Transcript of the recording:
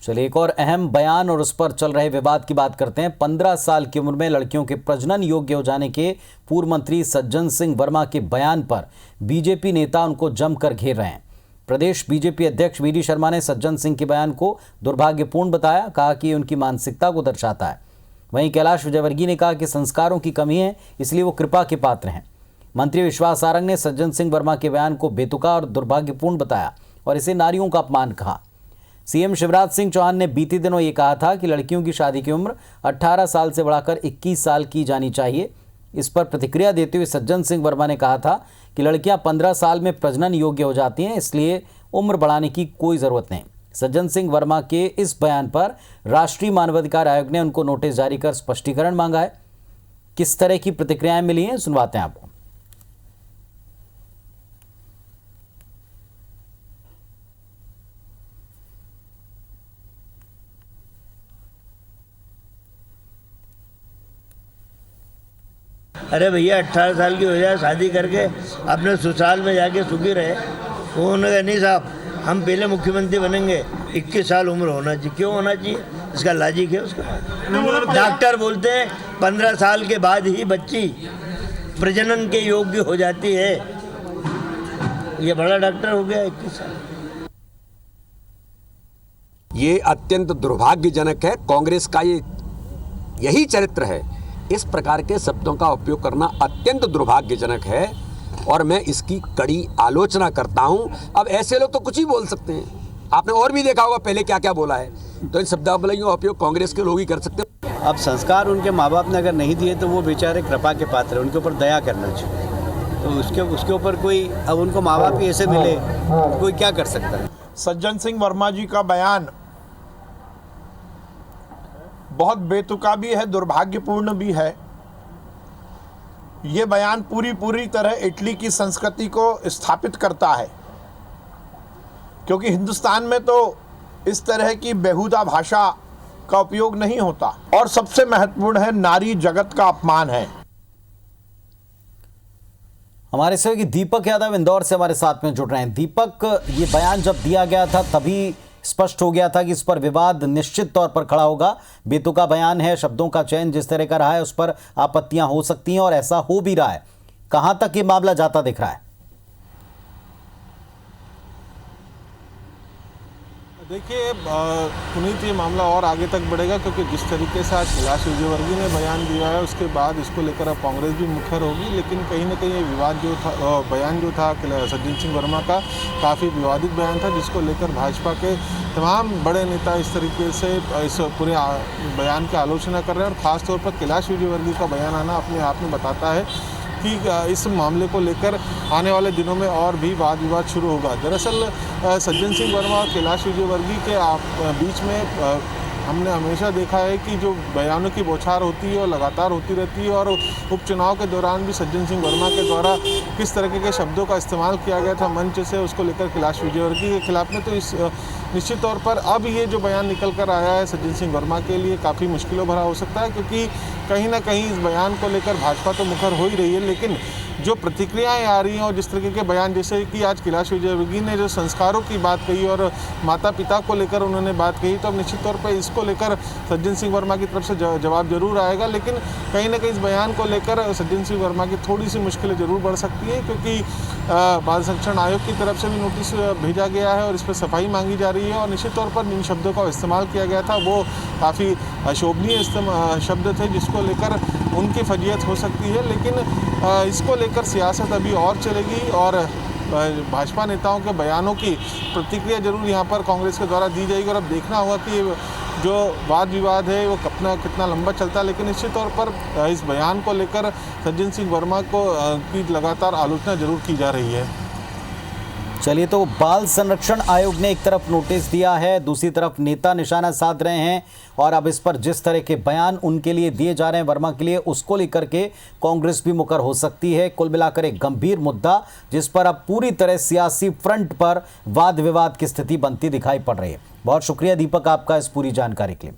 चलिए एक और अहम बयान और उस पर चल रहे विवाद की बात करते हैं। 15 साल की उम्र में लड़कियों के प्रजनन योग्य हो जाने के पूर्व मंत्री सज्जन सिंह वर्मा के बयान पर बीजेपी नेता उनको जमकर घेर रहे हैं। प्रदेश बीजेपी अध्यक्ष वी डी शर्मा ने सज्जन सिंह के बयान को दुर्भाग्यपूर्ण बताया, कहा कि उनकी मानसिकता को दर्शाता है। वहीं कैलाश विजयवर्गीय ने कहा कि संस्कारों की कमी है, इसलिए वो कृपा के पात्र हैं। मंत्री विश्वास सारंग ने सज्जन सिंह वर्मा के बयान को बेतुका और दुर्भाग्यपूर्ण बताया और इसे नारियों का अपमान कहा। सीएम शिवराज सिंह चौहान ने बीते दिनों ये कहा था कि लड़कियों की शादी की उम्र 18 साल से बढ़ाकर 21 साल की जानी चाहिए। इस पर प्रतिक्रिया देते हुए सज्जन सिंह वर्मा ने कहा था कि लड़कियां 15 साल में प्रजनन योग्य हो जाती हैं, इसलिए उम्र बढ़ाने की कोई ज़रूरत नहीं। सज्जन सिंह वर्मा के इस बयान पर राष्ट्रीय मानवाधिकार आयोग ने उनको नोटिस जारी कर स्पष्टीकरण मांगा है। किस तरह की प्रतिक्रियाएं मिली हैं, सुनवाते हैं आपको। अरे भैया 18 साल की हो जाए, शादी करके अपने ससुराल में जाके सुखी रहे। उन्होंने कहा नहीं साहब, हम पहले मुख्यमंत्री बनेंगे, 21 साल उम्र होना चाहिए। क्यों होना चाहिए? इसका लॉजिक है उसके पास। डॉक्टर बोलते हैं 15 साल के बाद ही बच्ची प्रजनन के योग्य हो जाती है। ये बड़ा डॉक्टर हो गया 21 साल। ये अत्यंत दुर्भाग्यजनक है। कांग्रेस का ये यही चरित्र है। इस प्रकार के शब्दों का उपयोग करना अत्यंत दुर्भाग्यजनक है और मैं इसकी कड़ी आलोचना करता हूं। अब ऐसे लोग तो कुछ ही बोल सकते हैं। आपने और भी देखा होगा पहले क्या क्या बोला है, तो इन शब्दावलियों का उपयोग कांग्रेस के लोग ही कर सकते हैं। अब संस्कार उनके माँ बाप ने अगर नहीं दिए तो वो बेचारे कृपा के पात्र हैं, उनके ऊपर दया करना चाहिए। तो उसके ऊपर कोई, अब उनको माँ बाप ही ऐसे मिले, कोई क्या कर सकता है। सज्जन सिंह वर्मा जी का बयान बहुत बेतुका भी है, दुर्भाग्यपूर्ण भी है। ये बयान पूरी तरह इटली की संस्कृति को स्थापित करता है, क्योंकि हिंदुस्तान में तो इस तरह की बेहुदा भाषा का उपयोग नहीं होता। और सबसे महत्वपूर्ण है, नारी जगत का अपमान है। हमारे सहयोगी दीपक यादव इंदौर से हमारे साथ में जुड़ रहे हैं। दीपक, ये बयान जब दिया गया था तभी स्पष्ट हो गया था कि इस पर विवाद निश्चित तौर पर खड़ा होगा। बेतुका बयान है, शब्दों का चयन जिस तरह का रहा है उस पर आपत्तियां हो सकती हैं और ऐसा हो भी रहा है। कहां तक ये मामला जाता दिख रहा है? देखिए पुनीत, ये मामला और आगे तक बढ़ेगा, क्योंकि जिस तरीके से आज कैलाश विजयवर्गीय ने बयान दिया है उसके बाद इसको लेकर अब कांग्रेस भी मुखर होगी। लेकिन कहीं ना कहीं ये विवाद जो था, बयान जो था सज्जन सिंह वर्मा का, काफ़ी विवादित बयान था, जिसको लेकर भाजपा के तमाम बड़े नेता इस तरीके से इस पूरे बयान की आलोचना कर रहे हैं। और ख़ासतौर पर कैलाश विजयवर्गीय का बयान आना अपने आप में बताता है कि इस मामले को लेकर आने वाले दिनों में और भी वाद विवाद शुरू होगा। दरअसल सज्जन सिंह वर्मा और कैलाश विजयवर्गीय के बीच में हमने हमेशा देखा है कि जो बयानों की बौछार होती है और लगातार होती रहती है। और उपचुनाव के दौरान भी सज्जन सिंह वर्मा के द्वारा किस तरह के शब्दों का इस्तेमाल किया गया था मंच से, उसको लेकर कैलाश विजयवर्गीय के खिलाफ में, तो इस निश्चित तौर पर अब ये जो बयान निकल कर आया है सज्जन सिंह वर्मा के लिए काफ़ी मुश्किलों भरा हो सकता है, क्योंकि कहीं ना कहीं इस बयान को लेकर भाजपा तो मुखर हो ही रही है, लेकिन जो प्रतिक्रियाएं आ रही हैं और जिस तरीके के बयान, जैसे कि आज कैलाश विजयवर्गीय ने जो संस्कारों की बात कही और माता पिता को लेकर उन्होंने बात कही, तो अब निश्चित तौर पर इसको लेकर सज्जन सिंह वर्मा की तरफ से जवाब जरूर आएगा। लेकिन कहीं ना कहीं इस बयान को लेकर सज्जन सिंह वर्मा की थोड़ी सी मुश्किलें जरूर बढ़ सकती हैं, क्योंकि बाल संरक्षण आयोग की तरफ से भी नोटिस भेजा गया है और इस पर सफाई मांगी जा रही है। और निश्चित तौर पर जिन शब्दों का इस्तेमाल किया गया था वो काफ़ी अशोभनीय शब्द थे, जिसको लेकर उनकी फजीयत हो सकती है। लेकिन इसको लेकर सियासत अभी और चलेगी और भाजपा नेताओं के बयानों की प्रतिक्रिया जरूर यहाँ पर कांग्रेस के द्वारा दी जाएगी। और अब देखना होगा कि जो वाद विवाद है वो कितना लंबा चलता है। लेकिन निश्चित तौर पर इस बयान को लेकर सज्जन सिंह वर्मा को की लगातार आलोचना जरूर की जा रही है। चलिए, तो बाल संरक्षण आयोग ने एक तरफ नोटिस दिया है, दूसरी तरफ नेता निशाना साध रहे हैं और अब इस पर जिस तरह के बयान उनके लिए दिए जा रहे हैं वर्मा के लिए, उसको लेकर के कांग्रेस भी मुकर हो सकती है। कुल मिलाकर एक गंभीर मुद्दा जिस पर अब पूरी तरह सियासी फ्रंट पर वाद विवाद की स्थिति बनती दिखाई पड़ रही है। बहुत शुक्रिया दीपक आपका इस पूरी जानकारी के लिए।